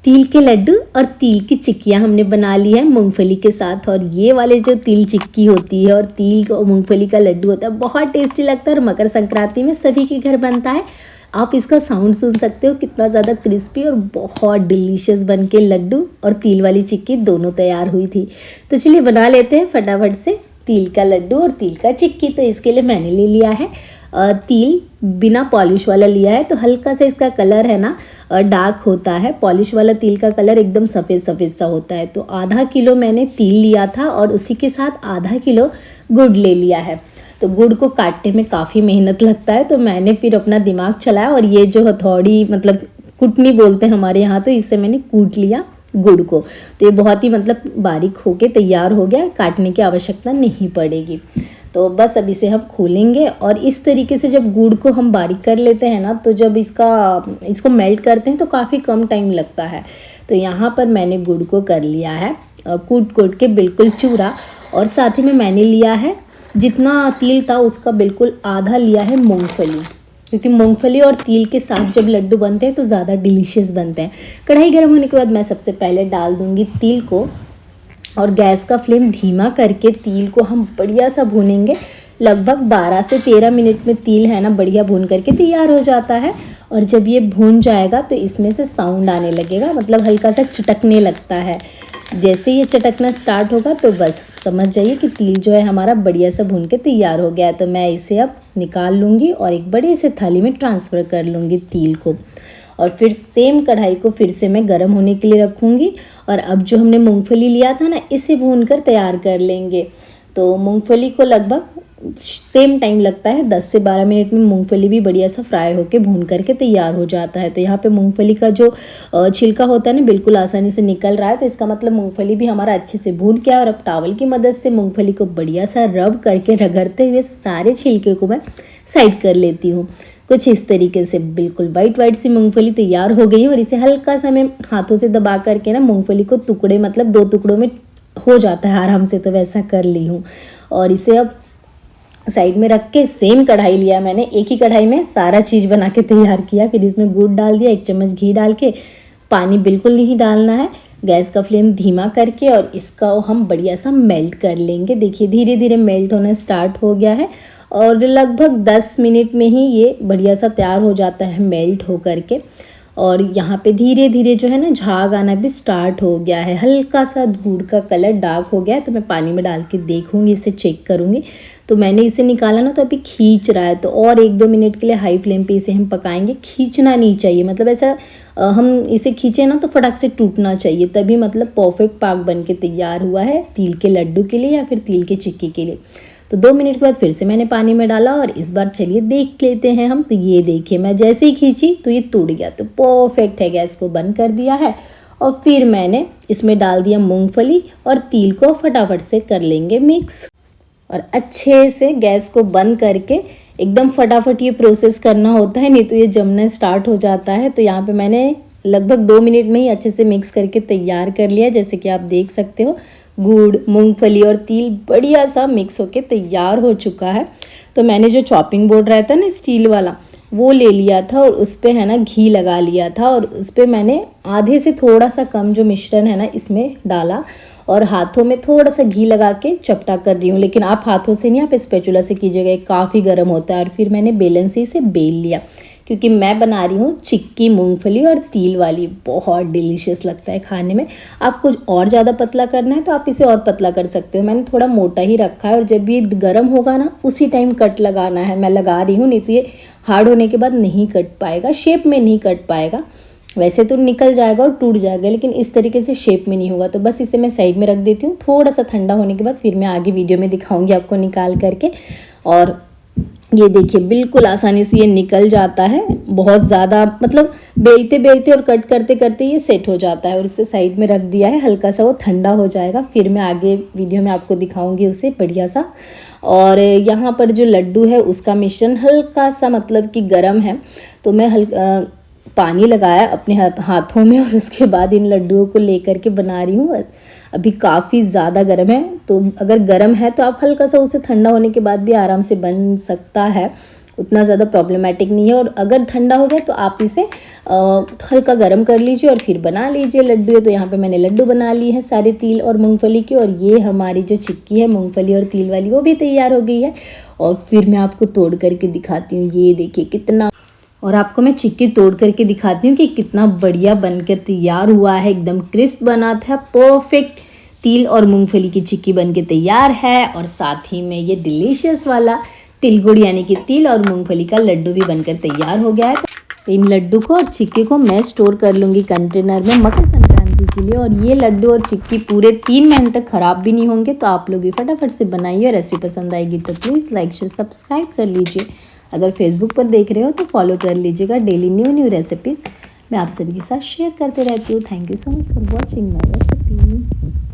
तिल के लड्डू और तिल की चिक्कियाँ हमने बना ली है मूंगफली के साथ। और ये वाले जो तिल चिक्की होती है और तिल और मूंगफली का लड्डू होता है, बहुत टेस्टी लगता है और मकर संक्रांति में सभी के घर बनता है। आप इसका साउंड सुन सकते हो, कितना ज़्यादा क्रिस्पी और बहुत डिलीशियस बन के लड्डू और तिल वाली चिक्की दोनों तैयार हुई थी। तो चलिए बना लेते हैं फटाफट से तिल का लड्डू और तिल का चिक्की। तो इसके लिए मैंने ले लिया है तिल, बिना पॉलिश वाला लिया है। तो हल्का सा इसका कलर है ना डार्क होता है, पॉलिश वाला तिल का कलर एकदम सफ़ेद सफ़ेद सा होता है। तो आधा किलो मैंने तिल लिया था और उसी के साथ आधा किलो गुड़ ले लिया है। तो गुड़ को काटने में काफ़ी मेहनत लगता है, तो मैंने फिर अपना दिमाग चलाया और ये जो हथौड़ी मतलब कुटनी बोलते हैं हमारे यहाँ, तो इससे मैंने कूट लिया गुड़ को। तो ये बहुत ही मतलब बारीक होके तैयार हो गया, काटने की आवश्यकता नहीं पड़ेगी। तो बस अब इसे हम खोलेंगे और इस तरीके से जब गुड़ को हम बारीक कर लेते हैं ना, तो जब इसको मेल्ट करते हैं तो काफ़ी कम टाइम लगता है। तो यहाँ पर मैंने गुड़ को कर लिया है कूट के बिल्कुल चूरा। और साथ ही में मैंने लिया है जितना तिल था उसका बिल्कुल आधा लिया है मूंगफली, क्योंकि मूंगफली और तिल के साथ जब लड्डू बनते हैं तो ज़्यादा डिलीशियस बनते हैं। कढ़ाई गर्म होने के बाद मैं सबसे पहले डाल दूँगी तिल को और गैस का फ्लेम धीमा करके तिल को हम बढ़िया सा भूनेंगे। लगभग 12 से 13 मिनट में तिल है ना बढ़िया भून करके तैयार हो जाता है। और जब ये भून जाएगा तो इसमें से साउंड आने लगेगा, मतलब हल्का सा चटकने लगता है। जैसे ये चटकना स्टार्ट होगा तो बस समझ जाइए कि तिल जो है हमारा बढ़िया सा भून के तैयार हो गया है। तो मैं इसे अब निकाल लूँगी और एक बड़े से थाली में ट्रांसफ़र कर लूँगी तिल को। और फिर सेम कढ़ाई को फिर से मैं गर्म होने के लिए रखूँगी। और अब जो हमने मूंगफली लिया था ना, इसे भूनकर तैयार कर लेंगे। तो मूंगफली को लगभग सेम टाइम लगता है, 10 से 12 मिनट में मूंगफली भी बढ़िया सा फ्राई होके भून करके तैयार हो जाता है। तो यहाँ पे मूंगफली का जो छिलका होता है ना बिल्कुल आसानी से निकल रहा है, तो इसका मतलब मूंगफली भी हमारा अच्छे से भून गया। और अब टावल की मदद से मूंगफली को बढ़िया सा रब करके रगड़ते हुए सारे छिलके को मैं साइड कर लेती हूँ। कुछ इस तरीके से बिल्कुल वाइट सी मूंगफली तैयार हो गई। और इसे हल्का सा मैं हाथों से दबा करके ना मूंगफली को टुकड़े मतलब 2 टुकड़ों में हो जाता है आराम से, तो वैसा कर ली हूँ। और इसे अब साइड में रख के सेम कढ़ाई लिया मैंने, एक ही कढ़ाई में सारा चीज़ बना के तैयार किया। फिर इसमें गुड़ डाल दिया, 1 चम्मच घी डाल के, पानी बिल्कुल नहीं डालना है, गैस का फ्लेम धीमा करके और इसका हम बढ़िया सा मेल्ट कर लेंगे। देखिए धीरे धीरे मेल्ट होना स्टार्ट हो गया है और लगभग 10 मिनट में ही ये बढ़िया सा तैयार हो जाता है मेल्ट हो करके। और यहाँ पे धीरे धीरे जो है ना झाग आना भी स्टार्ट हो गया है, हल्का सा गुड़ का कलर डार्क हो गया है। तो मैं पानी में डाल के देखूँगी, इसे चेक करूँगी। तो मैंने इसे निकाला ना, तो अभी खींच रहा है, तो और 1-2 मिनट के लिए हाई फ्लेम पे इसे हम पकाएंगे। खींचना नहीं चाहिए, मतलब ऐसा हम इसे खींचे ना तो फटाक से टूटना चाहिए, तभी मतलब परफेक्ट पाक बन के तैयार हुआ है तिल के लड्डू के लिए या फिर तिल के चिक्की के लिए। तो 2 मिनट के बाद फिर से मैंने पानी में डाला और इस बार चलिए देख लेते हैं हम। तो ये देखिए मैं जैसे ही खींची तो ये टूट गया, तो परफेक्ट है। गैस को बंद कर दिया है और फिर मैंने इसमें डाल दिया मूंगफली और तिल को फटाफट से कर लेंगे मिक्स। और अच्छे से गैस को बंद करके एकदम फटाफट ये प्रोसेस करना होता है, नहीं तो ये जमना स्टार्ट हो जाता है। तो यहाँ पे मैंने लगभग 2 मिनट में ही अच्छे से मिक्स करके तैयार कर लिया। जैसे कि आप देख सकते हो गुड़, मूंगफली और तिल बढ़िया सा मिक्स होके तैयार हो चुका है। तो मैंने जो चॉपिंग बोर्ड रहता है ना स्टील वाला, वो ले लिया था और उस पर है ना घी लगा लिया था और उस पर मैंने आधे से थोड़ा सा कम जो मिश्रण है ना इसमें डाला और हाथों में थोड़ा सा घी लगा के चपटा कर रही हूँ। लेकिन आप हाथों से नहीं, आप स्पैचुला से कीजिएगा, काफ़ी गर्म होता है। और फिर मैंने बेलन से इसे बेल लिया, क्योंकि मैं बना रही हूँ चिक्की मूंगफली और तिल वाली, बहुत डिलीशियस लगता है खाने में। आप कुछ और ज़्यादा पतला करना है तो आप इसे और पतला कर सकते हो, मैंने थोड़ा मोटा ही रखा है। और जब ये गर्म होगा ना उसी टाइम कट लगाना है, मैं लगा रही हूँ, नहीं तो ये हार्ड होने के बाद नहीं कट पाएगा, शेप में नहीं कट पाएगा। वैसे तो निकल जाएगा और टूट जाएगा, लेकिन इस तरीके से शेप में नहीं होगा। तो बस इसे मैं साइड में रख देती हूँ, थोड़ा सा ठंडा होने के बाद फिर मैं आगे वीडियो में दिखाऊंगी आपको निकाल करके। और ये देखिए बिल्कुल आसानी से ये निकल जाता है, बहुत ज़्यादा मतलब बेलते बेलते और कट करते करते ये सेट हो जाता है। और इसे साइड में रख दिया है, हल्का सा वो ठंडा हो जाएगा, फिर मैं आगे वीडियो में आपको दिखाऊंगी उसे बढ़िया सा। और यहाँ पर जो लड्डू है उसका मिश्रण हल्का सा मतलब कि गर्म है, तो मैं पानी लगाया अपने हाथों में और उसके बाद इन लड्डुओं को लेकर के बना रही हूँ। अभी काफ़ी ज़्यादा गर्म है, तो अगर गर्म है तो आप हल्का सा उसे ठंडा होने के बाद भी आराम से बन सकता है। उतना ज़्यादा प्रॉब्लमेटिक नहीं है। और अगर ठंडा हो गया तो आप इसे हल्का गर्म कर लीजिए और फिर बना लीजिए लड्डू। तो यहाँ पे मैंने लड्डू बना लिए हैं सारे तिल और मूंगफली के, और ये हमारी जो चिक्की है मूंगफली और तिल वाली वो भी तैयार हो गई है। और फिर मैं आपको तोड़ करके दिखाती हूँ, ये देखिए कितना, और आपको मैं चिक्की तोड़ करके दिखाती हूँ कि कितना बढ़िया बनकर तैयार हुआ है। एकदम क्रिस्प बना था, परफेक्ट तिल और मूंगफली की चिक्की बनके तैयार है। और साथ ही में ये डिलीशियस वाला तिल गुड़ यानी कि तिल और मूंगफली का लड्डू भी बनकर तैयार हो गया है। तो इन लड्डू को और चिक्की को मैं स्टोर कर लूँगी कंटेनर में मकर संक्रांति के लिए। और ये लड्डू और चिक्की पूरे 3 महीने तक ख़राब भी नहीं होंगे। तो आप लोग भी फटाफट से बनाइए। रेसिपी पसंद आएगी तो प्लीज़ लाइक शेयर सब्सक्राइब कर लीजिए। अगर फेसबुक पर देख रहे हो तो फॉलो कर लीजिएगा। डेली न्यू रेसिपीज़ मैं आप सभी के साथ शेयर करते रहती हूँ। Thank you so much for watching my recipe.